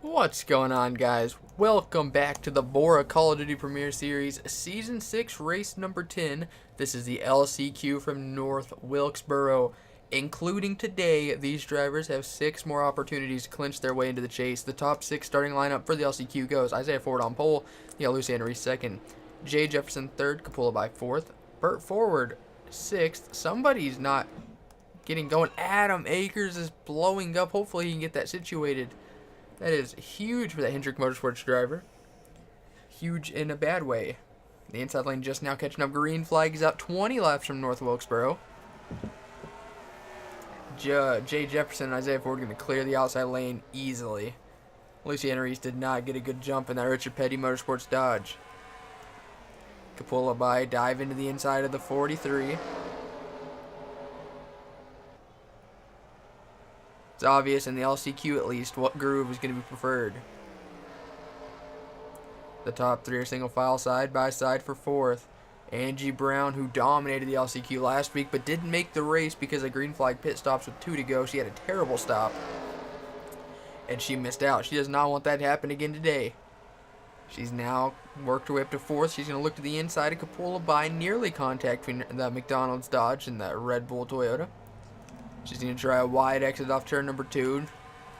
What's going on, guys? Welcome back to the BORA Call of Duty Premier Series Season 6 Race number 10. This is the LCQ from North Wilkesboro. Including today, these drivers have 6 more opportunities to clinch their way into the chase. The top 6 starting lineup for the LCQ goes Isaiah Ford on pole, Lucian Reese second, Jay Jefferson third, Capula by fourth, Burt Forward sixth. Somebody's not getting going. Adam Akers is blowing up. Hopefully he can get that situated. That is huge for that Hendrick Motorsports driver. Huge in a bad way. The inside lane just now catching up. Green flag is out 20 laps from North Wilkesboro. Jay Jefferson and Isaiah Ford going to clear the outside lane easily. Lucian Reese did not get a good jump in that Richard Petty Motorsports Dodge. Capula by dive into the inside of the 43. It's obvious in the LCQ at least what groove is going to be preferred. The top 3 are single file side by side for fourth. Angie Brown, who dominated the LCQ last week but didn't make the race because of green flag pit stops with 2 to go. She had a terrible stop and she missed out. She does not want that to happen again today. She's now worked her way up to fourth. She's going to look to the inside of Capula by nearly contacting the McDonald's Dodge and the Red Bull Toyota. She's going to try a wide exit off turn number 2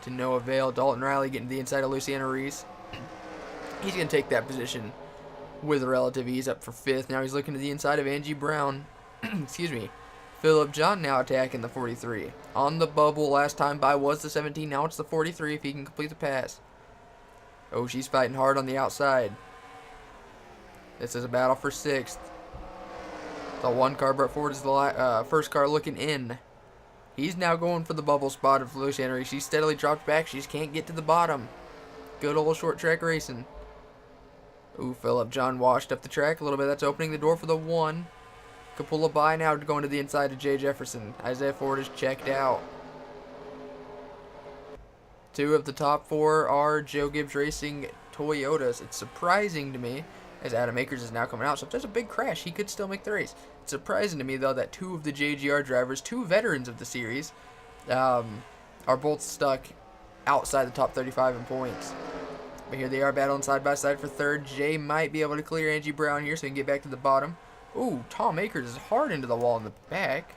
to no avail. Dalton Riley getting to the inside of Luciana Reese. He's going to take that position with relative ease up for 5th. Now he's looking to the inside of Angie Brown. Excuse me. Phillip John now attacking the 43. On the bubble last time by was the 17. Now it's the 43 if he can complete the pass. Oh, she's fighting hard on the outside. This is a battle for 6th. The 1 car, Burt Ford, is the first car looking in. He's now going for the bubble spot of Luciana Reese. She's steadily dropped back. She just can't get to the bottom. Good old short track racing. Ooh, Phillip John washed up the track a little bit. That's opening the door for the 1. Capula by now going to the inside of Jay Jefferson. Isaiah Ford is checked out. 2 of the top 4 are Joe Gibbs Racing Toyotas. It's surprising to me as Adam Akers is now coming out. So if there's a big crash, he could still make the race. It's surprising to me, though, that 2 of the JGR drivers, 2 veterans of the series, are both stuck outside the top 35 in points. But here they are battling side by side for 3rd. Jay might be able to clear Angie Brown here so he can get back to the bottom. Ooh, Tom Akers is hard into the wall in the back.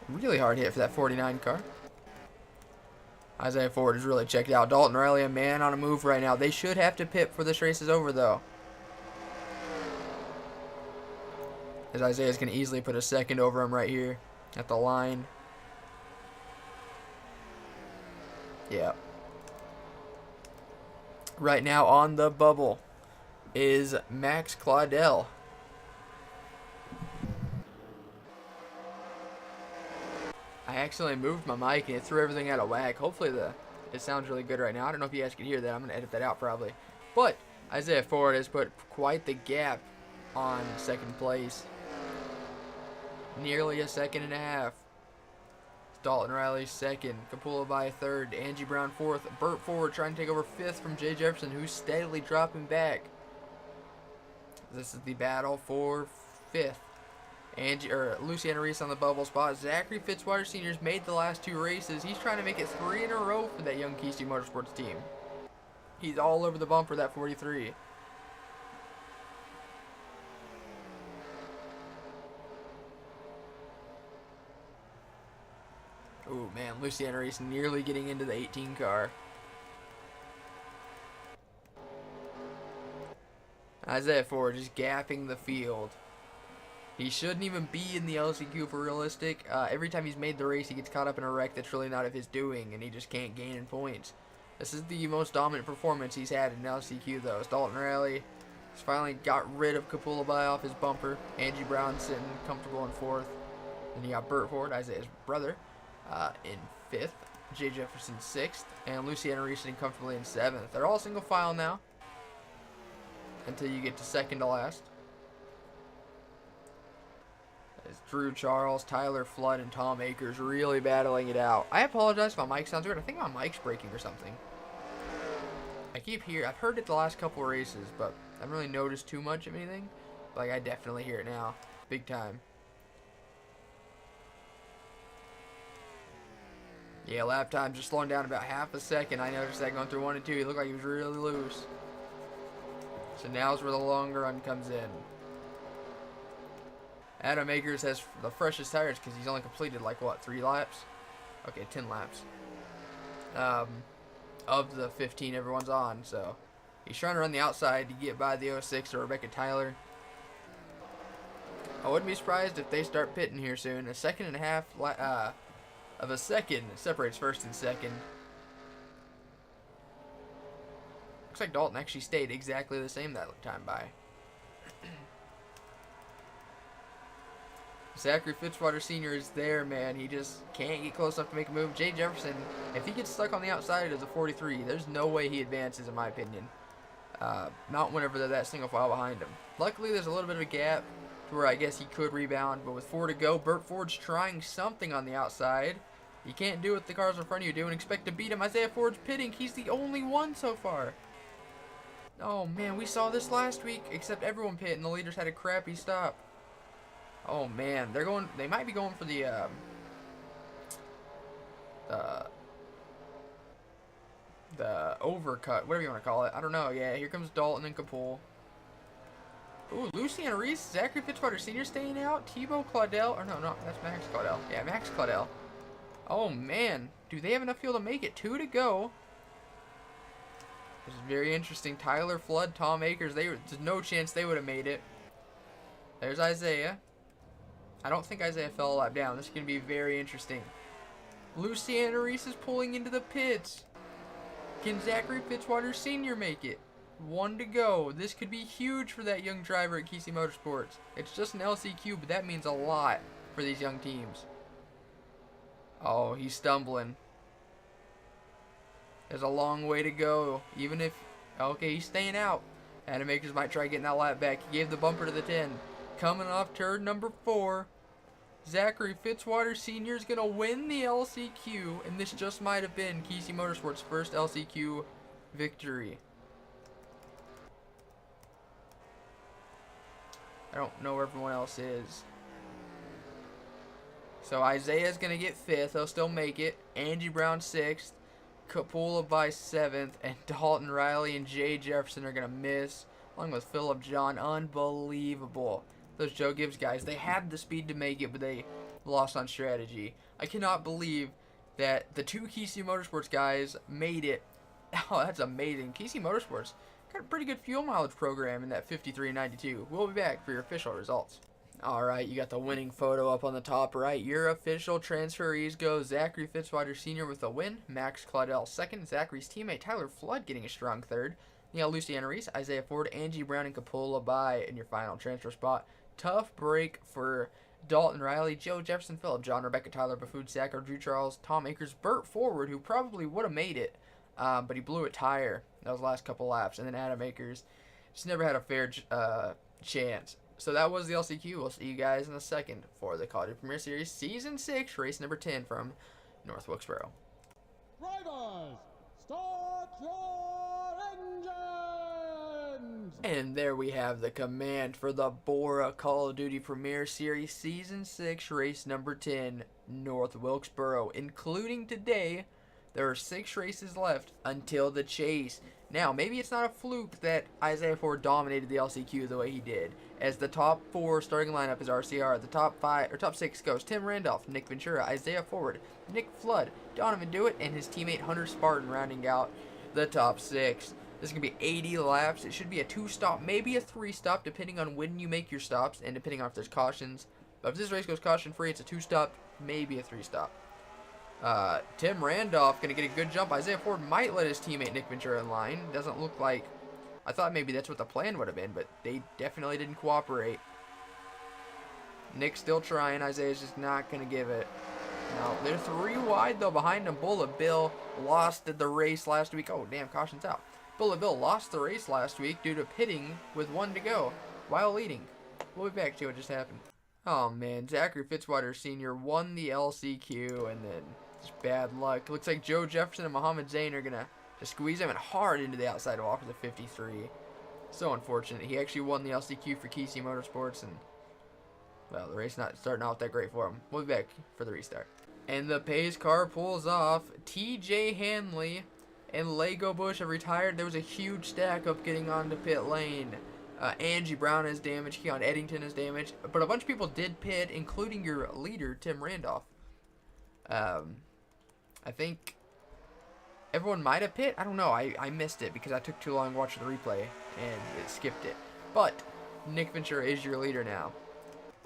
Really hard hit for that 49 car. Isaiah Ford is really checked out. Dalton Riley, a man on a move right now. They should have to pit before this race is over, though. As Isaiah's going to easily put a 2nd over him right here at the line. Yeah. Right now on the bubble is Max Claudel. I accidentally moved my mic and it threw everything out of whack. Hopefully it sounds really good right now. I don't know if you guys can hear that. I'm going to edit that out probably. But Isaiah Ford has put quite the gap on 2nd place. Nearly a 2.5 seconds. Dalton Riley 2nd. Capula by 3rd. Angie Brown 4th. Burt Forward trying to take over 5th from Jay Jefferson, who's steadily dropping back. This is the battle for 5th. Luciana Reese on the bubble spot. Zachary Fitzwater Sr.'s made the last 2 races. He's trying to make it 3 in a row for that young Keystone Motorsports team. He's all over the bumper, that 43. Ooh, man, Luciana Reese nearly getting into the 18 car. Isaiah Ford just gapping the field. He shouldn't even be in the LCQ for realistic. Every time he's made the race, he gets caught up in a wreck that's really not of his doing, and he just can't gain in points. This is the most dominant performance he's had in LCQ, though. As Dalton Riley has finally got rid of Capula by off his bumper. Angie Brown sitting comfortable in 4th. Then you got Burt Ford, Isaiah's brother, in 5th. Jay Jefferson 6th. And Luciana Reese sitting comfortably in 7th. They're all single file now until you get to 2nd to last. As Drew Charles, Tyler Flood, and Tom Akers really battling it out. I apologize if my mic sounds weird. I think my mic's breaking or something. I've heard it the last couple of races, but I haven't really noticed too much of anything. Like, I definitely hear it now. Big time. Yeah, lap times just slowing down about half a second. I noticed that going through 1 and 2. He looked like he was really loose. So now's where the longer run comes in. Adam Akers has the freshest tires because he's only completed like what, 3 laps? Okay, 10 laps. Of the 15 everyone's on, so he's trying to run the outside to get by the 06 or Rebecca Tyler. I wouldn't be surprised if they start pitting here soon. A second and a half of a second separates first and second. Looks like Dalton actually stayed exactly the same that time by. Zachary Fitzwater Sr. is there, man. He just can't get close enough to make a move. Jay Jefferson, if he gets stuck on the outside as a 43, there's no way he advances, in my opinion. Not whenever they're that single file behind him. Luckily, there's a little bit of a gap to where I guess he could rebound, but with 4 to go, Burt Ford's trying something on the outside. You can't do what the cars in front of you do and expect to beat him. Isaiah Ford's pitting. He's the only one so far. Oh, man, we saw this last week, except everyone pit and the leaders had a crappy stop. Oh man, they might be going for the overcut, whatever you want to call it. I don't know. Yeah, here comes Dalton and Kapoor. Ooh, Luciana Reese, Zachary Fitzwater Sr. staying out. Tebow Claudel, or no, that's Max Claudel. Yeah, Max Claudel. Oh man, do they have enough fuel to make it? 2 to go. This is very interesting. Tyler Flood, Tom Akers, there's no chance they would have made it. There's Isaiah. I don't think Isaiah fell a lap down. This is going to be very interesting. Luciana Reese is pulling into the pits. Can Zachary Fitzwater Sr. make it? 1 to go. This could be huge for that young driver at Kesey Motorsports. It's just an LCQ, but that means a lot for these young teams. Oh, he's stumbling. There's a long way to go. Even if... Okay, he's staying out. Adam Akers might try getting that lap back. He gave the bumper to the 10. Coming off turn number 4, Zachary Fitzwater Sr. is going to win the LCQ, and this just might have been Kesey Motorsports' first LCQ victory. I don't know where everyone else is. So Isaiah's going to get 5th. He'll still make it. Angie Brown 6th. Capula by 7th. And Dalton Riley and Jay Jefferson are going to miss, along with Phillip John. Unbelievable. Those Joe Gibbs guys, they had the speed to make it, but they lost on strategy. I cannot believe that the 2 Kesey Motorsports guys made it. Oh, that's amazing. Kesey Motorsports got a pretty good fuel mileage program in that 53.92. We'll be back for your official results. Alright, you got the winning photo up on the top right. Your official transferees go Zachary Fitzwater Sr. with a win, Max Claudel 2nd, Zachary's teammate Tyler Flood getting a strong 3rd. You got Luciana Reese, Isaiah Ford, Angie Brown, and Capula by in your final transfer spot. Tough break for Dalton Riley, Joe Jefferson, Phillip John, Rebecca Tyler, Bafood Sacker, Drew Charles, Tom Akers, Burt Forward, who probably would have made it, but he blew a tire. That was the last couple laps. And then Adam Akers just never had a fair chance. So that was the LCQ. We'll see you guys in a second for the College Premier Series Season 6, race number 10 from North Wilkesboro. Drivers, start your engines! And there we have the command for the BORA Call of Duty Premier Series Season 6, race number 10, North Wilkesboro. Including today, there are 6 races left until the chase. Now, maybe it's not a fluke that Isaiah Ford dominated the LCQ the way he did, as the top 4 starting lineup is RCR. The top 6 goes Tim Randolph, Nick Ventura, Isaiah Forward, Nick Flood, Donovan Dewitt, and his teammate Hunter Spartan rounding out the top 6. This is going to be 80 laps. It should be a 2-stop, maybe a 3-stop, depending on when you make your stops and depending on if there's cautions. But if this race goes caution-free, it's a 2-stop, maybe a 3-stop. Tim Randolph going to get a good jump. Isaiah Ford might let his teammate Nick Ventura in line. Doesn't look like... I thought maybe that's what the plan would have been, but they definitely didn't cooperate. Nick's still trying. Isaiah's just not going to give it. No, they're 3 wide, though, behind him. Bullet Bill lost the race last week. Oh, damn, caution's out. Bullet Bill lost the race last week due to pitting with 1 to go while leading. We'll be back to what just happened. Oh, man, Zachary Fitzwater Sr. won the LCQ, and then just bad luck. Looks like Joe Jefferson and Muhammad Zain are going to squeeze him in hard into the outside wall for the 53. So unfortunate. He actually won the LCQ for Kesey Motorsports, and, well, the race not starting out that great for him. We'll be back for the restart. And the pace car pulls off. TJ Hanley and Lego Bush have retired. There was a huge stack up getting onto pit lane. Angie Brown has damage. Keon Eddington has damage. But a bunch of people did pit, including your leader, Tim Randolph. I think everyone might have pit. I don't know. I missed it because I took too long watching the replay and it skipped it. But Nick Ventura is your leader now.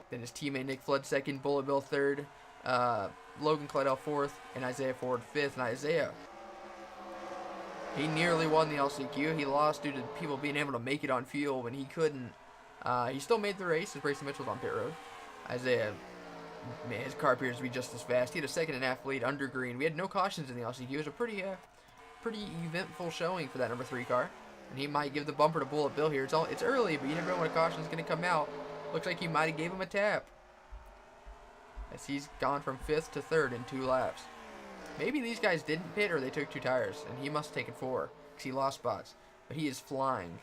Then his teammate Nick Flood second, Bullet Bill third, Logan Clydell fourth, and Isaiah Ford fifth. And Isaiah, he nearly won the LCQ. He lost due to people being able to make it on fuel when he couldn't. He still made the race as Brayson Mitchell's on pit road. Isaiah, man, his car appears to be just as fast. He had a second and a half lead under green. We had no cautions in the LCQ. It was a pretty eventful showing for that number 3 car. And he might give the bumper to Bullet Bill here. It's early, but you never know when a caution is going to come out. Looks like he might have gave him a tap, as he's gone from 5th to 3rd in 2 laps. Maybe these guys didn't pit or they took 2 tires, and he must have taken 4 because he lost spots. But he is flying.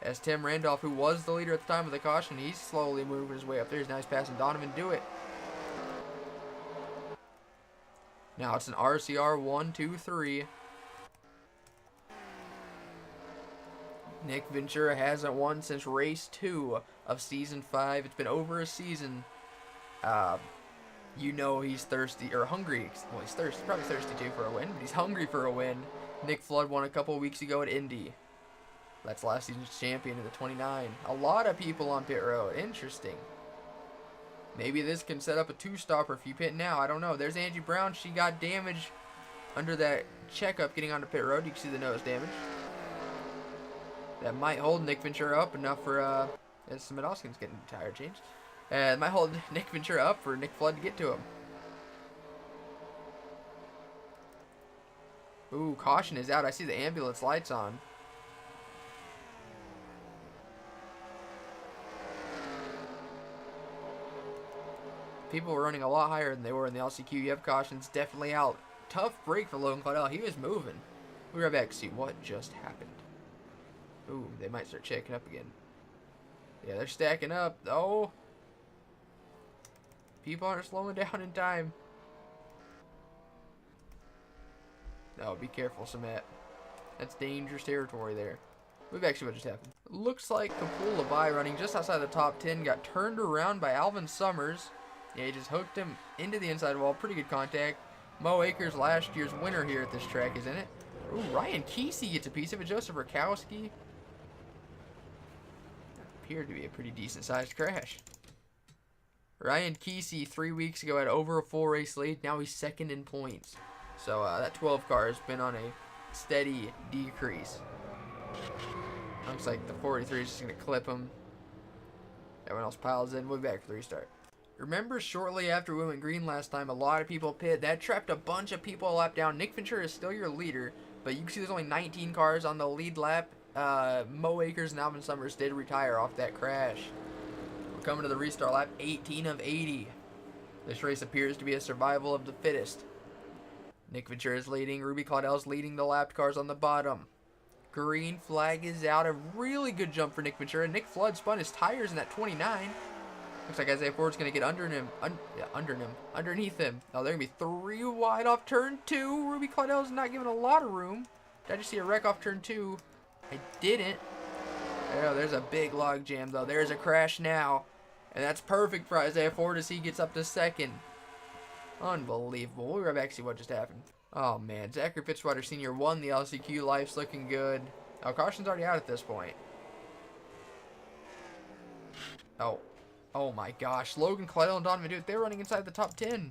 As Tim Randolph, who was the leader at the time of the caution, he's slowly moving his way up there. Now he's passing Donovan. Do it. Now it's an RCR 1, 2, 3. Nick Ventura hasn't won since race 2 of season 5. It's been over a season. You know he's thirsty or hungry. Well, he's thirsty, probably thirsty too for a win, but he's hungry for a win. Nick Flood won a couple weeks ago at Indy. That's last season's champion of the 29. A lot of people on pit road. Interesting. Maybe this can set up a 2-stopper if you pit now. I don't know. There's Angie Brown. She got damage under that checkup getting onto pit road. You can see the nose damage. That might hold Nick Ventura up enough for, as Smedowski's getting the tire changed. It might hold Nick Ventura up for Nick Flood to get to him. Ooh, caution is out. I see the ambulance lights on. People were running a lot higher than they were in the LCQ. You have cautions definitely out. Tough break for Logan Clydell. He was moving. We'll be right back to see what just happened. Ooh, they might start checking up again. Yeah, they're stacking up. Oh. People aren't slowing down in time. No, be careful, Samet. That's dangerous territory there. We've actually what just happened. Looks like Kapul Levi running just outside the top 10 got turned around by Alvin Summers. Yeah, he just hooked him into the inside wall. Pretty good contact. Mo Akers, last year's winner here at this track, is in it. Ooh, Ryan Kesey gets a piece of it. Joseph Rakowski. Appeared to be a pretty decent sized crash. Ryan Kesey 3 weeks ago had over a full race lead. Now he's second in points. So that 12 car has been on a steady decrease. Looks like the 43 is just going to clip him. Everyone else piles in. We'll be back for the restart. Remember, shortly after we went green last time, a lot of people pit. That trapped a bunch of people a lap down. Nick Ventura is still your leader, but you can see there's only 19 cars on the lead lap. Mo Akers and Alvin Summers did retire off that crash. We're coming to the restart lap, 18 of 80. This race appears to be a survival of the fittest. Nick Ventura is leading. Ruby Clydell's leading the lapped cars on the bottom. Green flag is out. A really good jump for Nick Ventura. Nick Flood spun his tires in that 29. Looks like Isaiah Ford's going to get underneath him. Oh, they're going to be 3 wide off turn 2. Ruby Clydell's not giving a lot of room. Did I just see a wreck off turn 2? I didn't. Oh, there's a big log jam, though. There's a crash now. And that's perfect for Isaiah Ford as he gets up to second. Unbelievable. We'll be right back to see what just happened. Oh, man. Zachary Fitzwater Sr. won the LCQ. Life's looking good. Oh, caution's already out at this point. Oh. Oh, my gosh. Logan Clydell and Donovan, dude, they're running inside the top 10.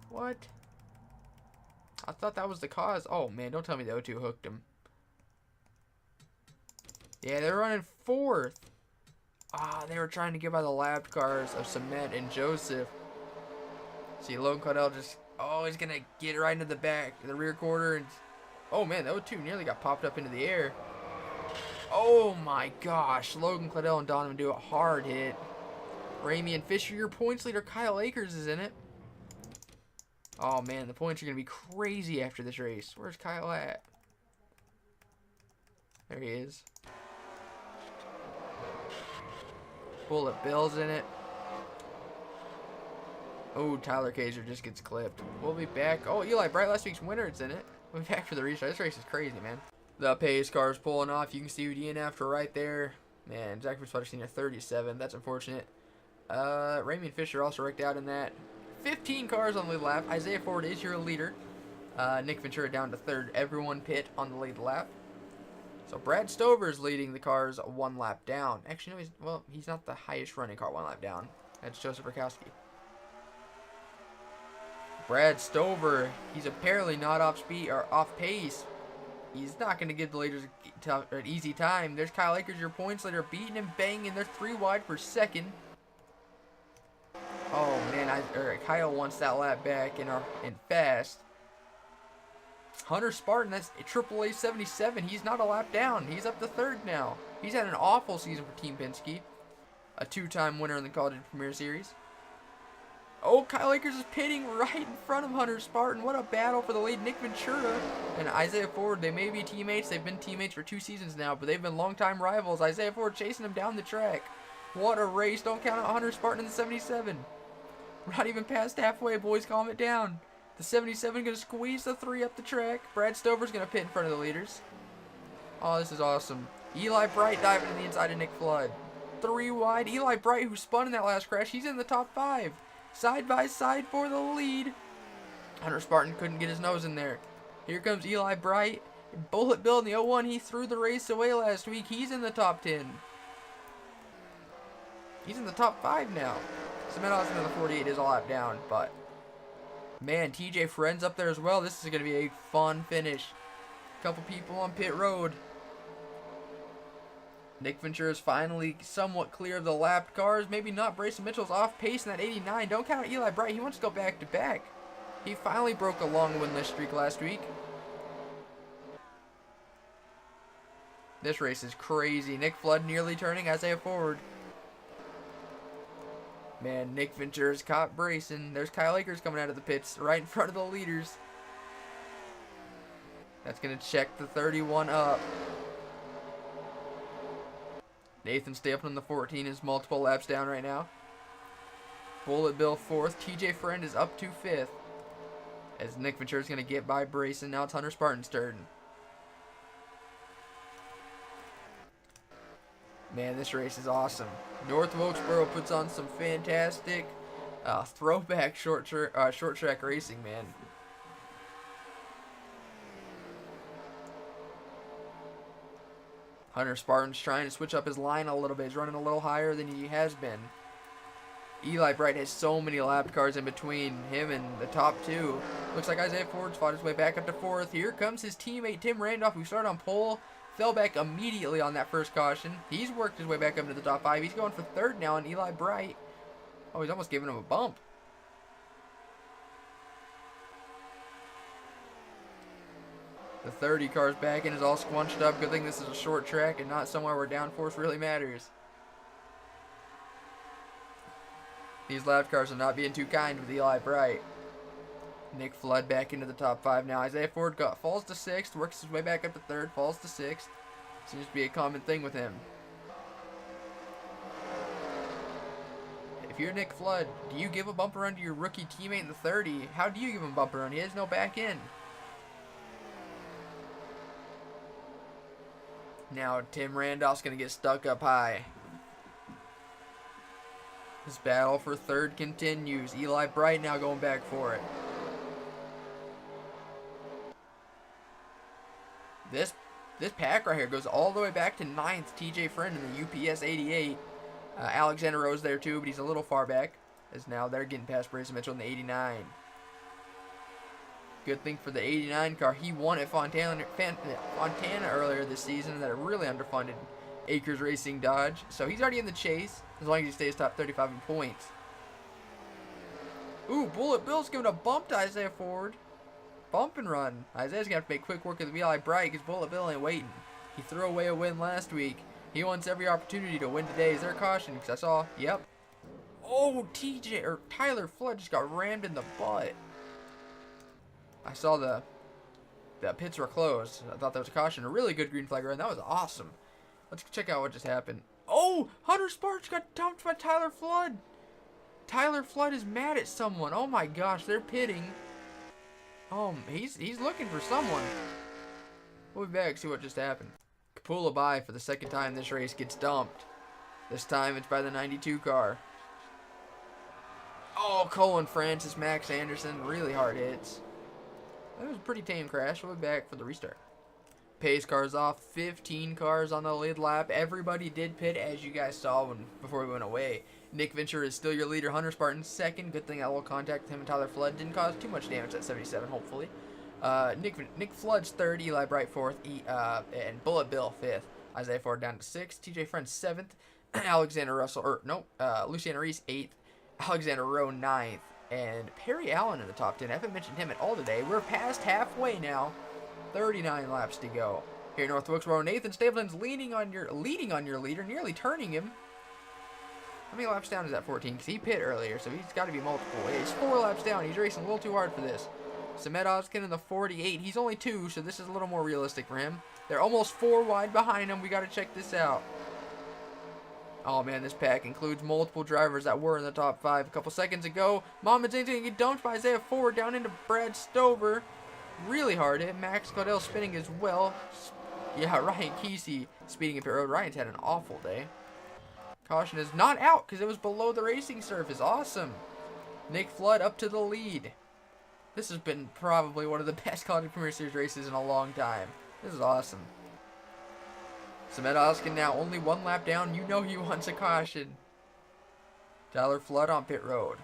What? I thought that was the cause. Oh, man. Don't tell me the O2 hooked him. Yeah, they're running 4th. Ah, they were trying to get by the lapped cars of Cement and Joseph. See, Logan Clydell just... Oh, he's going to get right into the back, the rear quarter. And, oh, man, the O2 nearly got popped up into the air. Oh, my gosh. Logan Clydell and Donovan do a hard hit. Ramey and Fisher, your points leader, Kyle Akers, is in it. Oh, man, the points are going to be crazy after this race. Where's Kyle at? There he is. Bullet Bill's in it. Oh, Tyler Kaiser just gets clipped. We'll be back. Oh, Eli Bright, last week's winner, it's in it. We'll be back for the restart. This race is crazy, man. The pace car is pulling off. You can see who DNF'd for right there. Man, Zach Fitzpatrick Sr. 37. That's unfortunate. Raymond Fisher also wrecked out in that. 15 cars on the lead lap. Isaiah Ford is your leader. Nick Ventura down to third. Everyone pit on the lead lap. So Brad Stover is leading the cars one lap down. Actually, no, he's not the highest running car one lap down. That's Joseph Rakowski. Brad Stover, he's apparently not off speed or off pace. He's not going to give the leaders an easy time. There's Kyle Akers, your points leader, beating and banging. They're 3 wide for second. Oh man, Kyle wants that lap back in fast. Hunter Spartan, that's AAA 77. He's not a lap down. He's up to third now. He's had an awful season for Team Penske. A 2-time winner in the College Premier Series. Oh, Kyle Akers is pitting right in front of Hunter Spartan. What a battle for the lead. Nick Ventura and Isaiah Ford, they may be teammates. They've been teammates for 2 seasons now, but they've been longtime rivals. Isaiah Ford chasing him down the track. What a race. Don't count out Hunter Spartan in the 77. We're not even past halfway, boys. Calm it down. The 77 going to squeeze the 3 up the track. Brad Stover's going to pit in front of the leaders. Oh, this is awesome. Eli Bright diving to the inside of Nick Flood. 3 wide. Eli Bright, who spun in that last crash, he's in the top 5. Side by side for the lead. Hunter Spartan couldn't get his nose in there. Here comes Eli Bright. Bullet Bill in the 01, he threw the race away last week. He's in the top 10. He's in the top 5 now. Cement Austin in the 48 is a lap down, but man, TJ Friend's up there as well. This is going to be a fun finish. Couple people on pit road. Nick Ventura is finally somewhat clear of the lapped cars. Maybe not. Brayson Mitchell's off pace in that 89. Don't count out Eli Bright. He wants to go back to back. He finally broke a long winless streak last week. This race is crazy. Nick Flood nearly turning Isaiah Ford. Man, Nick Ventura's caught Brayson. There's Kyle Akers coming out of the pits right in front of the leaders. That's going to check the 31 up. Nathan Stapleton in the 14 is multiple laps down right now. Bullet Bill 4th. TJ Friend is up to 5th. As Nick Ventura is going to get by Brayson. Now it's Hunter Spartan's turn. Man, this race is awesome. North Wilkesboro puts on some fantastic throwback short track racing, man. Hunter Spartan's trying to switch up his line a little bit. He's running a little higher than he has been. Eli Bright has so many lapped cars in between him and the top 2. Looks like Isaiah Ford's fought his way back up to 4th. Here comes his teammate Tim Randolph, who started on pole. Fell back immediately on that first caution. He's worked his way back up into the top 5. He's going for 3rd now on Eli Bright. Oh, he's almost giving him a bump. The 30 car's back and is all squunched up. Good thing this is a short track and not somewhere where downforce really matters. These lap cars are not being too kind with Eli Bright. Nick Flood back into the top 5 now. Isaiah Ford falls to 6th, works his way back up to 3rd, falls to 6th. Seems to be a common thing with him. If you're Nick Flood, do you give a bumper run to your rookie teammate in the 30? How do you give him a bumper run? He has no back end. Now Tim Randolph's going to get stuck up high. This battle for 3rd continues. Eli Bright now going back for it. This pack right here goes all the way back to 9th. TJ Friend in the UPS 88. Alexander Rose there too, but he's a little far back. As now they're getting past Brayson Mitchell in the 89. Good thing for the 89 car. He won at Fontana earlier this season. That really underfunded Akers Racing Dodge. So he's already in the chase as long as he stays top 35 in points. Ooh, Bullet Bill's giving a bump to Isaiah Ford. Bump and run. Isaiah's going to have to make quick work of the Eli Bright because Bullet Bill ain't waiting. He threw away a win last week. He wants every opportunity to win today. Is there a caution? Because I saw, yep. Oh, Tyler Flood just got rammed in the butt. I saw the pits were closed. I thought that was a caution. A really good green flag run. That was awesome. Let's check out what just happened. Oh, Hunter Sparks got dumped by Tyler Flood. Tyler Flood is mad at someone. Oh my gosh, they're pitting. Oh, he's looking for someone. We'll be back, see what just happened. Kapula by for the second time this race gets dumped. This time it's by the 92 car. Oh, Colin Francis, Max Anderson, really hard hits. That was a pretty tame crash. We'll be back for the restart. Pace cars off, 15 cars on the lead lap. Everybody did pit, as you guys saw before we went away. Nick Ventura is still your leader. Hunter Spartan second. Good thing that little contact with him and Tyler Flood didn't cause too much damage at 77, hopefully. Nick Flood's third. Eli Bright fourth. And Bullet Bill fifth. Isaiah Ford down to sixth. TJ Friend seventh. Alexander Russell, Luciano Reese eighth. Alexander Rowe ninth. And Perry Allen in the top 10. I haven't mentioned him at all today. We're past halfway now. 39 laps to go. Here in North Wilkesboro, Nathan Stapleton's leading on your leader, nearly turning him. How many laps down is that? 14? Because he pit earlier, so he's got to be multiple. He's 4 laps down. He's racing a little too hard for this. Samet Oskin in the 48. He's only 2, so this is a little more realistic for him. They're almost 4 wide behind him. We got to check this out. Oh man, this pack includes multiple drivers that were in the top 5 a couple seconds ago. Mohamed Zane's going to get dumped by Isaiah Ford down into Brad Stover. Really hard hit. Max Caudell spinning as well. Yeah, Ryan Kesey speeding up the road. Ryan's had an awful day. Caution is not out because it was below the racing surface. Awesome. Nick Flood up to the lead. This has been probably one of the best College Premier Series races in a long time. This is awesome. Samet Oskin now only 1 lap down. You know he wants a caution. Tyler Flood on pit road.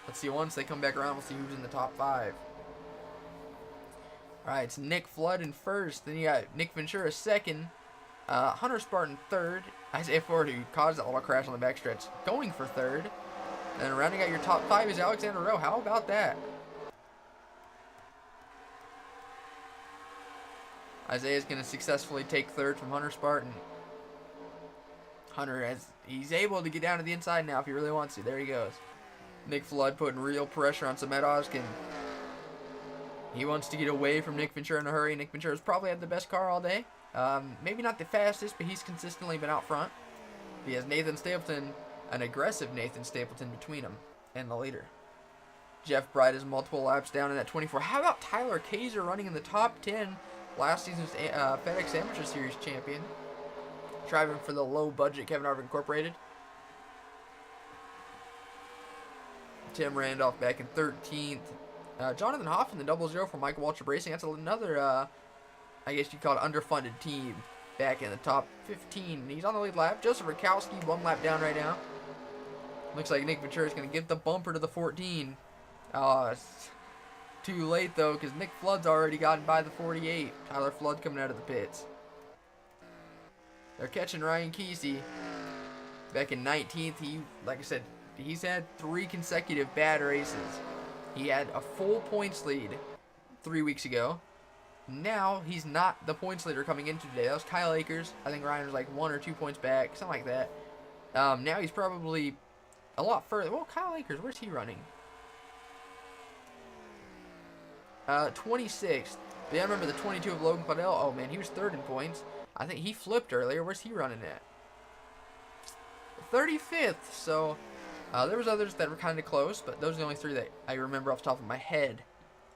Let's see, once they come back around, we'll see who's in the top 5. Alright, it's Nick Flood in first. Then you got Nick Ventura second. Hunter Spartan third. Isaiah Ford, who caused that little crash on the backstretch, going for third. And rounding out your top 5 is Alexander Rowe. How about that? Isaiah's going to successfully take third from Hunter Spartan. Hunter, he's able to get down to the inside now if he really wants to. There he goes. Nick Flood putting real pressure on Samet Oskin. He wants to get away from Nick Ventura in a hurry. Nick Ventura's probably had the best car all day. Maybe not the fastest, but he's consistently been out front. He has Nathan Stapleton, an aggressive Nathan Stapleton between him and the leader. Jeff Bright is multiple laps down in that 24. How about Tyler Kaiser running in the top 10? Last season's FedEx Amateur Series champion. Driving for the low-budget Kevin Harvick Incorporated. Tim Randolph back in 13th. Jonathan Hoff in the 00 for Michael Waltrip Racing. That's another, I guess you'd call it underfunded team back in the top 15. He's on the lead lap. Joseph Rakowski 1 lap down right now. Looks like Nick Ventura is going to give the bumper to the 14. It's too late, though, because Nick Flood's already gotten by the 48. Tyler Flood coming out of the pits. They're catching Ryan Kesey. Back in 19th, like I said, he's had 3 consecutive bad races. He had a full points lead 3 weeks ago. Now, he's not the points leader coming into today. That was Kyle Akers. I think Ryan was like 1 or 2 points back, something like that. Now he's probably a lot further. Well, Kyle Akers, where's he running? 26th. But yeah, I remember the 22 of Logan Claudel. Oh, man, he was 3rd in points. I think he flipped earlier. Where's he running at? 35th. So, there was others that were kind of close, but those are the only 3 that I remember off the top of my head.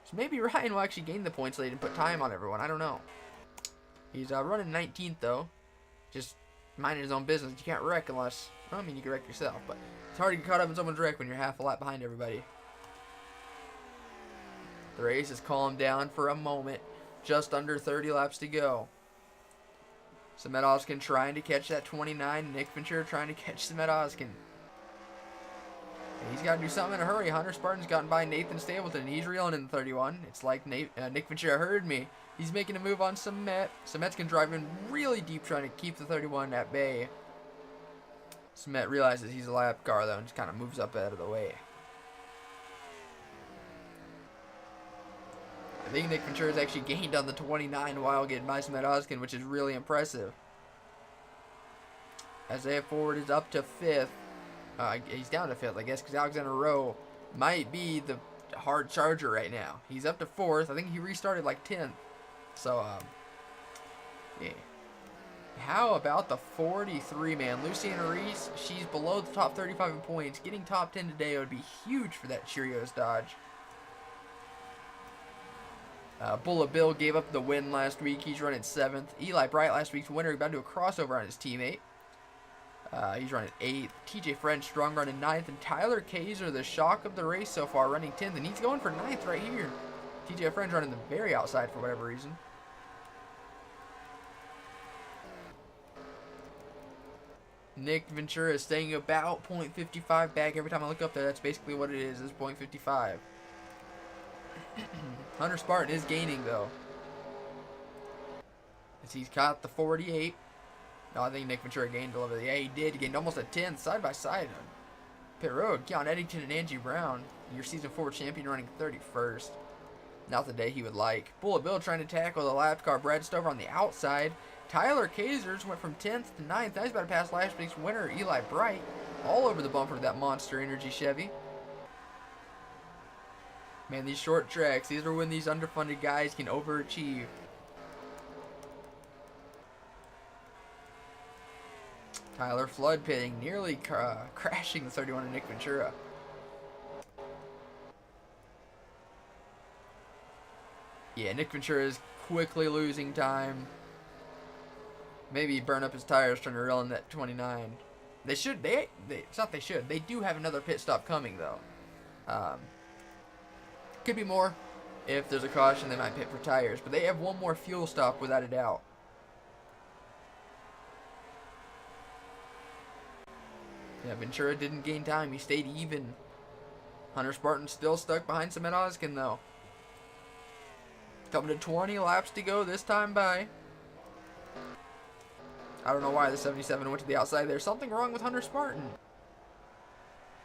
So maybe Ryan will actually gain the points lead and put time on everyone. I don't know. He's running 19th, though. Just minding his own business. You can't wreck unless... Well, I mean, you can wreck yourself, but it's hard to get caught up in someone's wreck when you're half a lap behind everybody. The race has calmed down for a moment. Just under 30 laps to go. Samet Oskin trying to catch that 29. Nick Ventura trying to catch Samet Oskin. He's got to do something in a hurry. Hunter Spartan's gotten by Nathan Stapleton. He's reeling in the 31. It's like Nick Ventura heard me. He's making a move on Samet. Samet's going to drive in really deep trying to keep the 31 at bay. Samet realizes he's a lap car, though, and just kind of moves up out of the way. I think Nick Ventura's actually gained on the 29 while getting by Samet Oskin, which is really impressive. Isaiah Ford is up to 5th. He's down to 5th, I guess, because Alexander Rowe might be the hard charger right now. He's up to 4th. I think he restarted like 10th. So, yeah. How about the 43, man? Luciana Reese, she's below the top 35 in points. Getting top 10 today would be huge for that Cheerios Dodge. Bullet Bill gave up the win last week. He's running 7th. Eli Bright, last week's winner, about to do a crossover on his teammate. He's running 8th. TJ French, strong, running 9th. And Tyler Kaiser, the shock of the race so far, running 10th. And he's going for 9th right here. TJ French running the very outside for whatever reason. Nick Ventura is staying about .55 back. Every time I look up there, that's basically what it is .55. Hunter Spartan is gaining, though, as he's caught the 48. No, I think Nick Ventura gained a little bit. Yeah, he did. He gained almost a 10th side by side on pit road. Keon Eddington and Angie Brown, your season 4 champion, running 31st. Not the day he would like. Bullet Bill trying to tackle the lap car. Brad Stover on the outside. Tyler Kazers went from 10th to 9th. Now he's about to pass last week's winner, Eli Bright, all over the bumper of that Monster Energy Chevy. Man, these short tracks, these are when these underfunded guys can overachieve. Tyler Flood pitting, nearly crashing the 31 of Nick Ventura. Yeah, Nick Ventura is quickly losing time. Maybe burn up his tires trying to reel in that 29. It's not they should. They do have another pit stop coming, though. Could be more. If there's a caution, they might pit for tires. But they have one more fuel stop, without a doubt. Yeah, Ventura didn't gain time. He stayed even. Hunter Spartan still stuck behind Cement Oskin, though. Coming to 20 laps to go this time by. I don't know why the 77 went to the outside. There's something wrong with Hunter Spartan.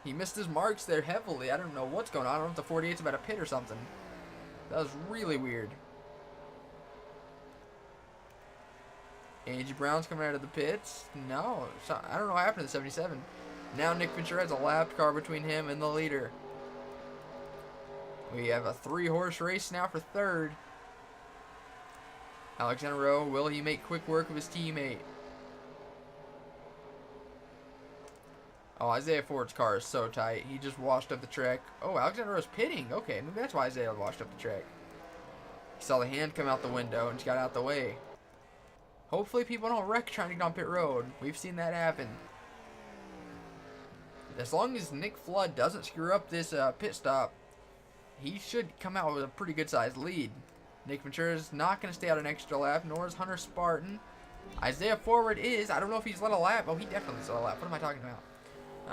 He missed his marks there heavily. I don't know what's going on. I don't know if the 48's about to pit or something. That was really weird. Angie Brown's coming out of the pits. No, I don't know what happened to the 77. Now Nick Ventura has a lapped car between him and the leader. We have a 3-horse race now for 3rd. Alexander Rowe, will he make quick work of his teammate? Oh, Isaiah Ford's car is so tight. He just washed up the track. Oh, Alexander Rowe's pitting. Okay, maybe that's why Isaiah washed up the track. He saw the hand come out the window and just got out the way. Hopefully people don't wreck trying to get on pit road. We've seen that happen. As long as Nick Flood doesn't screw up this pit stop, he should come out with a pretty good sized lead. Nick Ventura is not going to stay out an extra lap, nor is Hunter Spartan. Isaiah Forward is. I don't know if he's let a lap. Oh, he definitely let a lap. What am I talking about?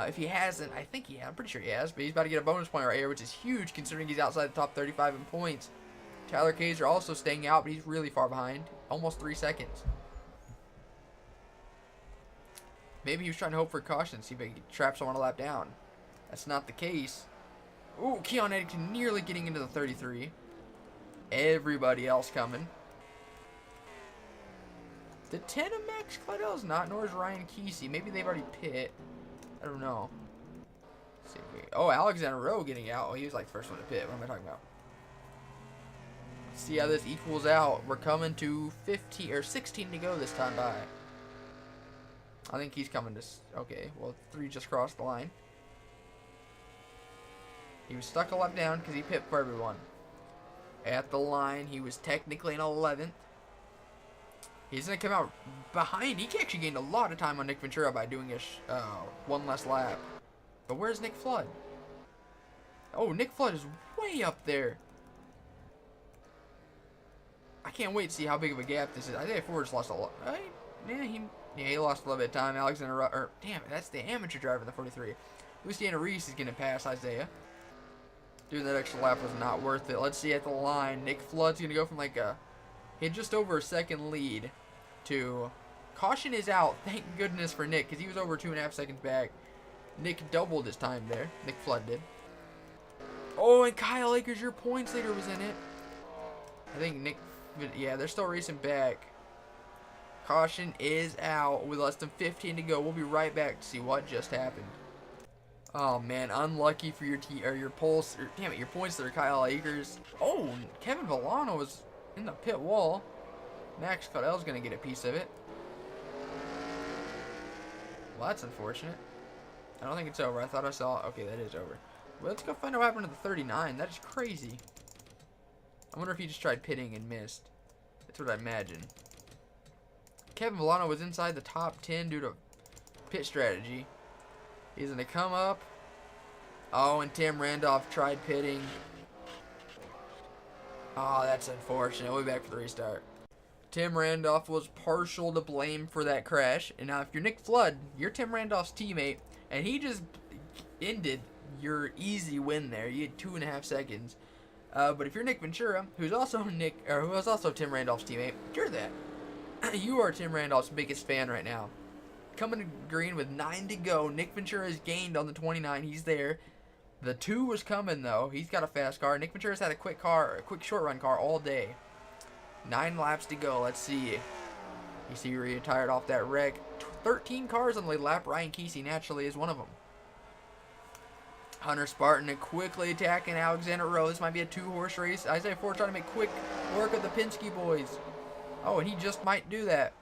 If he hasn't, I think he has. I'm pretty sure he has, but he's about to get a bonus point right here, which is huge considering he's outside the top 35 in points. Tyler Kaiser also staying out, but he's really far behind. Almost 3 seconds. Maybe he was trying to hope for caution, see if he could trap someone a lap down. That's not the case. Ooh, Keon Eddington nearly getting into the 33. Everybody else coming. The 10 of Max Claudel's not, nor is Ryan Kesey. Maybe they've already pit. I don't know. Let's see if we, oh, Alexander Rowe getting out. Oh, he was like the first one to pit. What am I talking about? Let's see how this equals out. We're coming to 15 or 16 to go this time by. I think he's coming to. Okay, well, 3 just crossed the line. He was stuck a lap down because he pit for everyone. At the line, he was technically in 11th. He's going to come out behind. He actually gained a lot of time on Nick Ventura by doing one less lap. But where's Nick Flood? Oh, Nick Flood is way up there. I can't wait to see how big of a gap this is. Isaiah Ford's lost a lot. Yeah, he lost a little bit of time. Damn it, that's the amateur driver in the 43. Luciana Reese is going to pass Isaiah. Doing that extra lap was not worth it. Let's see at the line. Nick Flood's going to go from he had just over a second lead to caution is out. Thank goodness for Nick, because he was over 2.5 seconds back. Nick doubled his time there. Nick Flood did. Oh, and Kyle Akers, your points leader, was in it. I think yeah, they're still racing back. Caution is out with less than 15 to go. We'll be right back to see what just happened. Oh man, unlucky for your points there, Kyle Akers. Oh, Kevin Villano was in the pit wall. Max Caudel's gonna get a piece of it. Well, that's unfortunate. I don't think it's over. I thought I saw... Okay, that is over. Well, let's go find out what happened to the 39. That is crazy. I wonder if he just tried pitting and missed. That's what I imagine. Kevin Villano was inside the top 10 due to pit strategy. He's going to come up. Oh, and Tim Randolph tried pitting. Oh, that's unfortunate. We'll be back for the restart. Tim Randolph was partial to blame for that crash. And now if you're Nick Flood, you're Tim Randolph's teammate, and he just ended your easy win there. You had 2.5 seconds. But if you're Nick Ventura, who's also Tim Randolph's teammate, you're that. You are Tim Randolph's biggest fan right now. Coming to green with 9 to go. Nick Ventura has gained on the 29. He's there. The 2 was coming though. He's got a fast car. Nick Ventura's had a quick short run car all day. 9 laps to go. Let's see. You see, he retired off that wreck. 13 cars on the lead lap. Ryan Kesey naturally is one of them. Hunter Spartan quickly attacking Alexander Rowe. This might be a 2-horse race. Isaiah Ford trying to make quick work of the Penske boys. Oh, and he just might do that.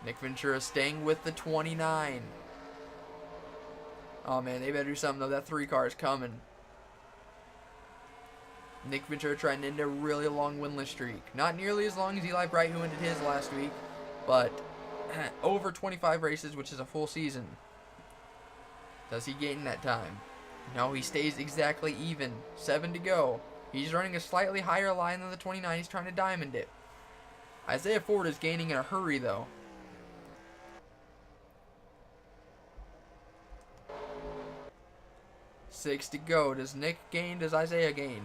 Nick Ventura staying with the 29. Oh, man, they better do something, though. That 3 car is coming. Nick Ventura trying to end a really long winless streak. Not nearly as long as Eli Bright, who ended his last week, but over 25 races, which is a full season. Does he gain that time? No, he stays exactly even. 7 to go. He's running a slightly higher line than the 29. He's trying to diamond it. Isaiah Ford is gaining in a hurry, though. Six to go. Does Nick gain? Does Isaiah gain?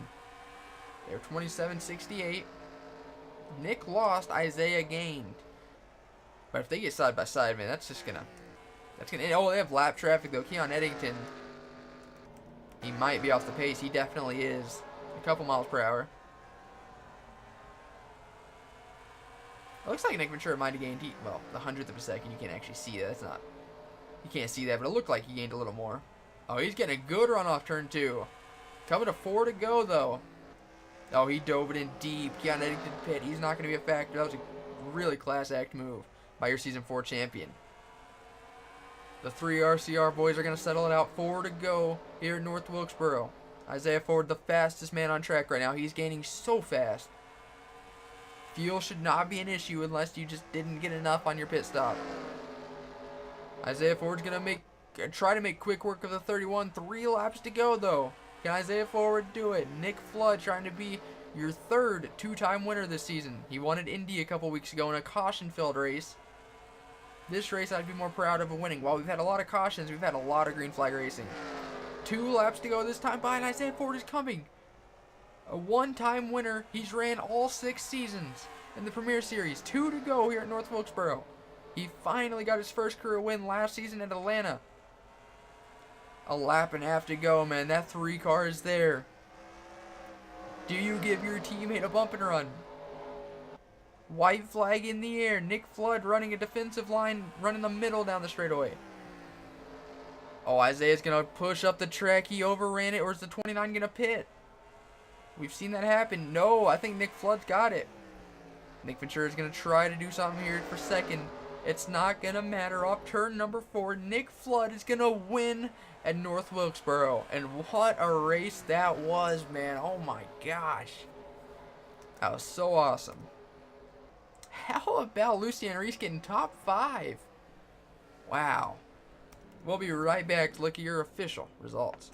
They're 27-68. Nick lost. Isaiah gained. But if they get side by side, man, that's gonna. Oh, they have lap traffic though. Keon Eddington. He might be off the pace. He definitely is. A couple miles per hour. It looks like Nick Ventura might have gained, well, the 100th of a second. You can't actually see that. You can't see that, but it looked like he gained a little more. Oh, he's getting a good run off turn 2. Coming to 4 to go, though. Oh, he dove it in deep. Keon Eddington pit. He's not going to be a factor. That was a really class act move by your Season 4 champion. The 3 RCR boys are going to settle it out. 4 to go here at North Wilkesboro. Isaiah Ford, the fastest man on track right now. He's gaining so fast. Fuel should not be an issue unless you just didn't get enough on your pit stop. Isaiah Ford's going to try to make quick work of the 31. 3 laps to go, though. Can Isaiah Ford do it? Nick Flood trying to be your 3rd 2-time winner this season. He won at Indy a couple weeks ago in a caution-filled race. This race I'd be more proud of winning. While we've had a lot of cautions, we've had a lot of green flag racing. 2 laps to go this time by, and Isaiah Ford is coming. A 1-time winner. He's ran all 6 seasons in the Premier Series. 2 to go here at North Wilkesboro. He finally got his first career win last season at Atlanta. A lap and a half to go, man. That 3 car is there. Do you give your teammate a bump and run? White flag in the air. Nick Flood running a defensive line, running the middle down the straightaway. Oh, Isaiah's going to push up the track. He overran it, or is the 29 going to pit? We've seen that happen. No, I think Nick Flood's got it. Nick Ventura is going to try to do something here for 2nd. It's not going to matter. Off turn number 4, Nick Flood is going to win at North Wilkesboro. And what a race that was, man. Oh, my gosh. That was so awesome. How about Lucien Reese getting top 5? Wow. We'll be right back to look at your official results.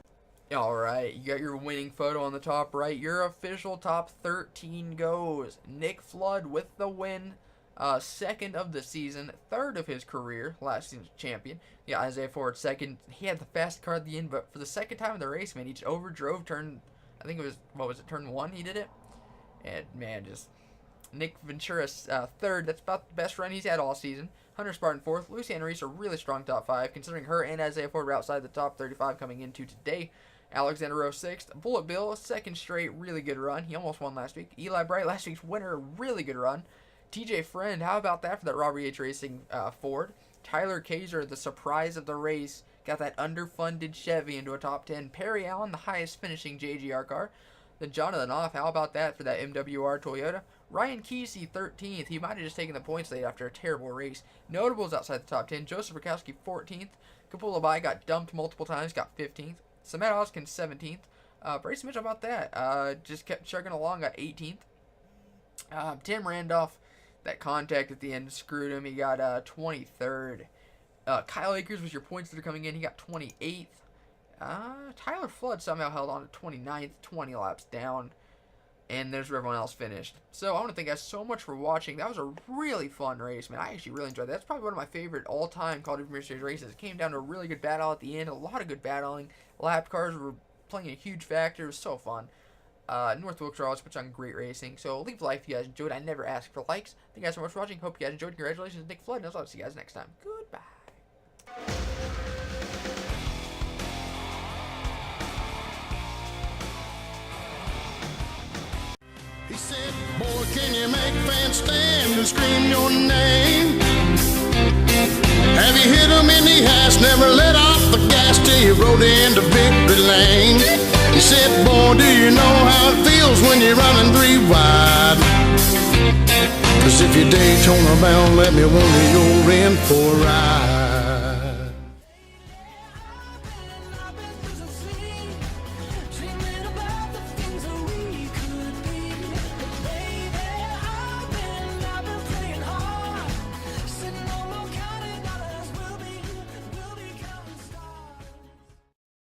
Alright, you got your winning photo on the top right. Your official top 13 goes. Nick Flood with the win. 2nd of the season. 3rd of his career. Last season's champion. Yeah, Isaiah Ford 2nd. He had the fast car at the end, but for the 2nd time in the race, man, he just overdrove turn, I think it was, what was it, turn 1 he did it? And, man, just... Nick Ventura 3rd. That's about the best run he's had all season. Hunter Spartan 4th. Lucien Reese a really strong top 5, considering her and Isaiah Ford were outside the top 35 coming into today. Alexander Rowe 6th. Bullet Bill 2nd straight, really good run. He almost won last week. Eli Bright, last week's winner, really good run. TJ Friend, how about that for that Robert H. Racing Ford? Tyler Kaiser, the surprise of the race, got that underfunded Chevy into a top 10. Perry Allen, the highest finishing JGR car. than Jonathan Off. How about that for that MWR Toyota? Ryan Kesey, 13th. He might have just taken the points lead after a terrible race. Notables outside the top 10. Joseph Rakowski, 14th. Kapula Bai got dumped multiple times, got 15th. Samet Hoskins, 17th. Bryce Mitchell, about that? Just kept chugging along, got 18th. Tim Randolph, that contact at the end screwed him. He got 23rd. Kyle Akers was your points that are coming in. He got 28th. Tyler Flood somehow held on to 29th, 20 laps down. And there's where everyone else finished. So I want to thank you guys so much for watching. That was a really fun race, man. I actually really enjoyed that. That's probably one of my favorite all-time Call of Duty Premier Series races. It came down to a really good battle at the end. A lot of good battling. Lap cars were playing a huge factor. It was so fun. North Wilkesboro always puts on great racing. So leave a like if you guys enjoyed. I never ask for likes. Thank you guys so much for watching. Hope you guys enjoyed. Congratulations, Nick Flood. And I'll see you guys next time. Goodbye. He said, boy, can you make fans stand and scream your name? Have you hit him in the ass, never let off the gas till you rode into victory lane? He said, boy, do you know how it feels when you're running 3 wide? 'Cause if you're Daytona bound, let me wonder you're in for a ride.